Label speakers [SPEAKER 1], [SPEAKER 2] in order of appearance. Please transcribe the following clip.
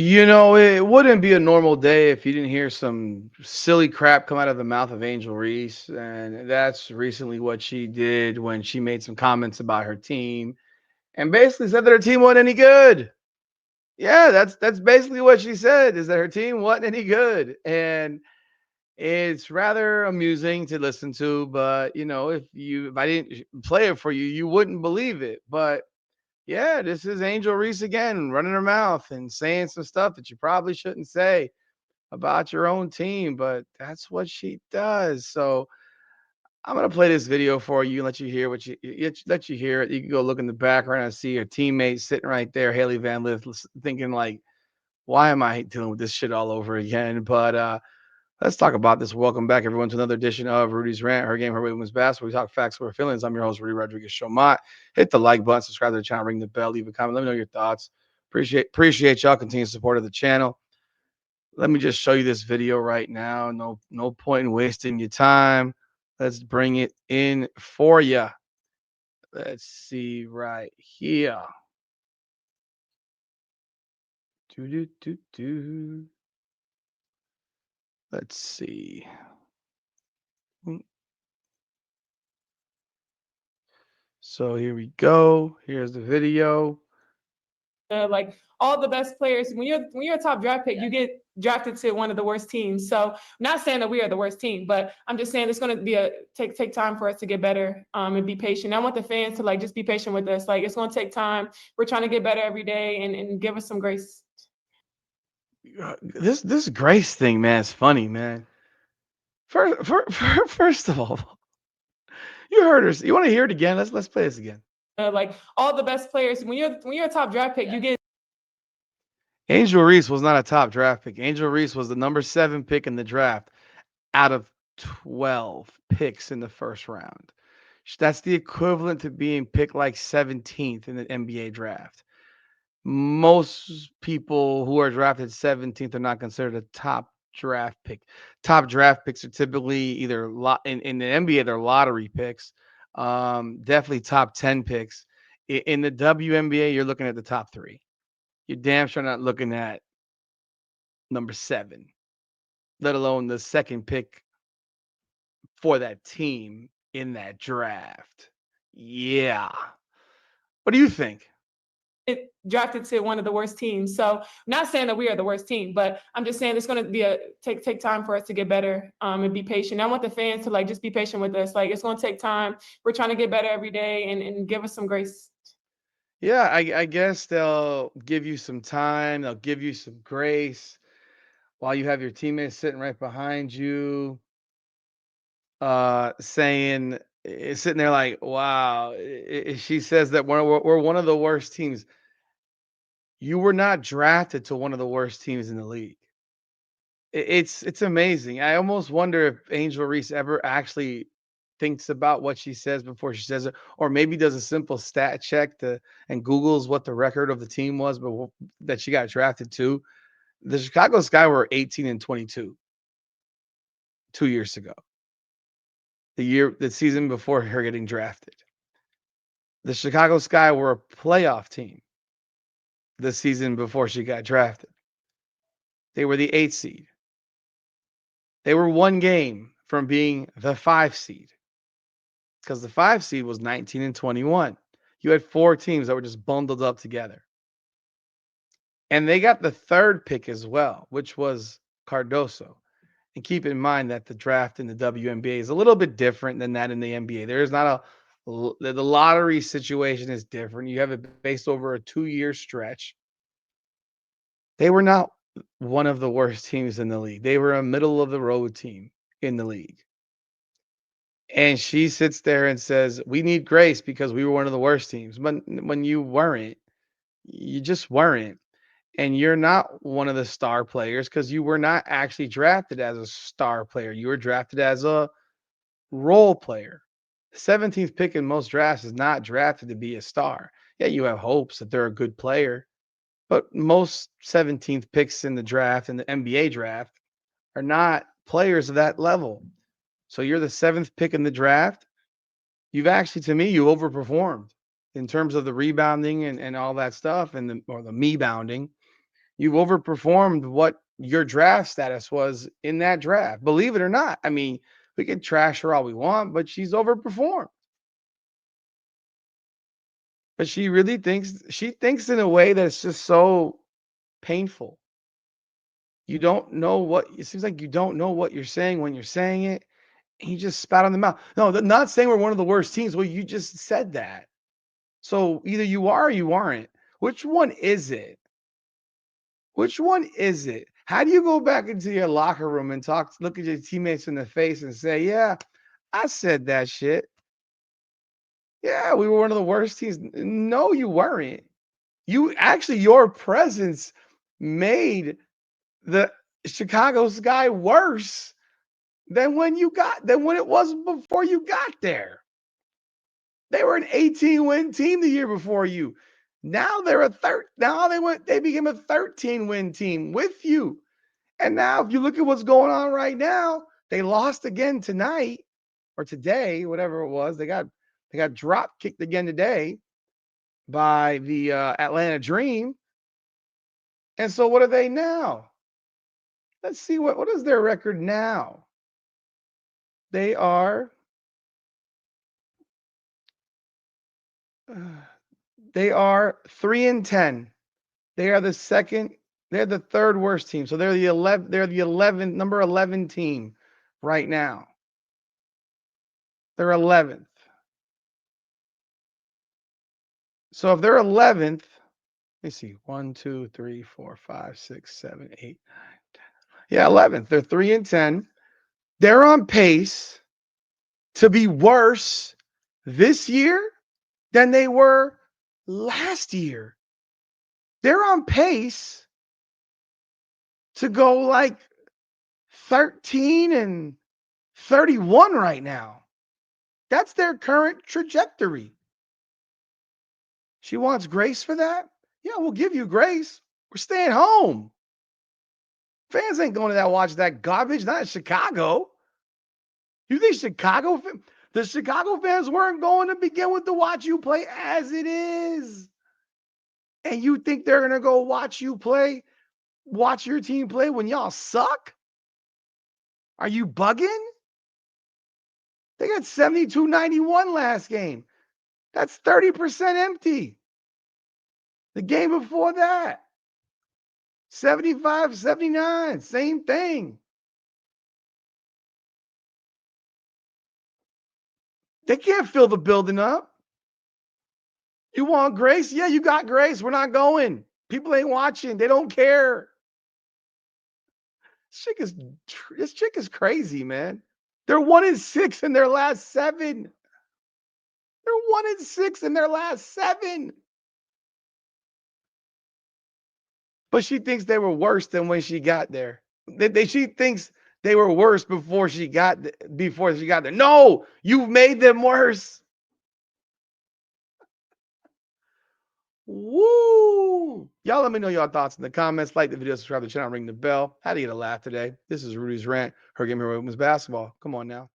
[SPEAKER 1] It wouldn't be a normal day if you didn't hear some silly crap come out of the mouth of Angel Reese. And that's recently what she did when she made some comments about her team and basically said that her team wasn't any good. Yeah, that's basically what she said, is that her team wasn't any good. And it's rather amusing to listen to, but if I didn't play it for you, you wouldn't believe it. But yeah, this is Angel Reese again, running her mouth and saying some stuff that you probably shouldn't say about your own team, but that's what she does. So I'm gonna play this video for you and let you hear let you hear it. You can go look in the background and see your teammate sitting right there, Haley Van Lith, thinking like, "Why am I dealing with this shit all over again?" But let's talk about this. Welcome back, everyone, to another edition of Rudy's Rant, her game, her way, women's basketball. We talk facts, our feelings. I'm your host, Rudy Rodriguez Shomont. Hit the like button, subscribe to the channel, ring the bell, leave a comment. Let me know your thoughts. Appreciate y'all continued support of the channel. Let me just show you this video right now. No point in wasting your time. Let's bring it in for you. Let's see right here. Do do do do. Let's see. So here we go. Here's the video.
[SPEAKER 2] Like all the best players. When you're a top draft pick, you get drafted to one of the worst teams. So I'm not saying that we are the worst team, but I'm just saying it's going to be take time for us to get better and be patient. I want the fans to just be patient with us. Like it's going to take time. We're trying to get better every day and give us some grace.
[SPEAKER 1] This Grace thing, man, is funny, man. First of all, you heard her. You want to hear it again? Let's play this again.
[SPEAKER 2] Like all the best players. When you're a top draft pick, you get.
[SPEAKER 1] Angel Reese was not a top draft pick. Angel Reese was the number 7 pick in the draft out of 12 picks in the first round. That's the equivalent to being picked like 17th in the NBA draft. Most people who are drafted 17th are not considered a top draft pick. Top draft picks are typically either in the NBA, they're lottery picks. Definitely top 10 picks. In the WNBA, you're looking at the top 3. You're damn sure not looking at number 7, let alone the second pick for that team in that draft. Yeah. What do you think?
[SPEAKER 2] Drafted to one of the worst teams. So I'm not saying that we are the worst team, but I'm just saying it's going to be take time for us to get better and be patient. I want the fans to just be patient with us. Like it's going to take time. We're trying to get better every day and give us some grace.
[SPEAKER 1] Yeah, I guess they'll give you some time. They'll give you some grace while you have your teammates sitting right behind you, sitting there like, wow. She says that we're one of the worst teams. You were not drafted to one of the worst teams in the league. It's amazing. I almost wonder if Angel Reese ever actually thinks about what she says before she says it, or maybe does a simple stat check and Googles what the record of the team was, but that she got drafted to. The Chicago Sky were 18 and 22 2 years ago. The season before her getting drafted. The Chicago Sky were a playoff team the season before she got drafted. They were the 8th seed. They were one game from being the 5 seed because the 5 seed was 19 and 21. You had 4 teams that were just bundled up together. And they got the 3rd pick as well, which was Cardoso. And keep in mind that the draft in the WNBA is a little bit different than that in the NBA. There is not the lottery situation is different. You have it based over a 2-year stretch. They were not one of the worst teams in the league. They were a middle of the road team in the league. And she sits there and says, "We need grace because we were one of the worst teams." But when you weren't, you just weren't. And you're not one of the star players because you were not actually drafted as a star player. You were drafted as a role player. The 17th pick in most drafts is not drafted to be a star. Yeah, you have hopes that they're a good player, but most 17th picks in the draft, in the NBA draft, are not players of that level. So you're the 7th pick in the draft. You've actually, to me, you overperformed in terms of the rebounding and all that stuff or the me bounding. You've overperformed what your draft status was in that draft. Believe it or not. I mean, we can trash her all we want, but she's overperformed. But she thinks in a way that's just so painful. You don't know what it seems like you don't know what you're saying when you're saying it. And you just spat on the mouth. No, not saying we're one of the worst teams. Well, you just said that. So either you are or you aren't. Which one is it? Which one is it? How do you go back into your locker room and look at your teammates in the face and say, "Yeah, I said that shit. Yeah, we were one of the worst teams." No, you weren't. You actually, your presence made the Chicago Sky worse than when it was before you got there. They were an 18-win team the year before you. Now they became a 13-win team with you. And now if you look at what's going on right now, they lost again tonight or today, whatever it was. They got drop kicked again today by the Atlanta Dream. And so what are they now? Let's see what is their record now? They are they are 3-10. They are the second, they're the third worst team. So they're the number 11 team right now. They're 11th. So if they're 11th, let me see. 1, 2, 3, 4, 5, 6, 7, 8, 9, 10. Yeah, 11th. They're 3-10. They're on pace to be worse this year than they were last year. They're on pace to go like 13-31 right now. That's their current trajectory. She wants grace for that? Yeah, we'll give you grace. We're staying home. Fans ain't going to that watch that garbage, not in Chicago. You think the Chicago fans weren't going to begin with to watch you play as it is? And you think they're going to go watch your team play when y'all suck? Are you bugging? They got 72-91 last game. That's 30% empty. The game before that, 75-79, same thing. They can't fill the building up. You want grace? Yeah, you got grace. We're not going. People ain't watching. They don't care. This chick is crazy, man. They're 1-6 in their last 7. They're 1-6 in their last 7. But she thinks they were worse than when she got there. She thinks they were worse before she got there. No, you've made them worse. Woo! Y'all let me know your thoughts in the comments. Like the video, subscribe to the channel, ring the bell. How do you get a laugh today? This is Rudy's Rant. Her game here women's basketball. Come on now.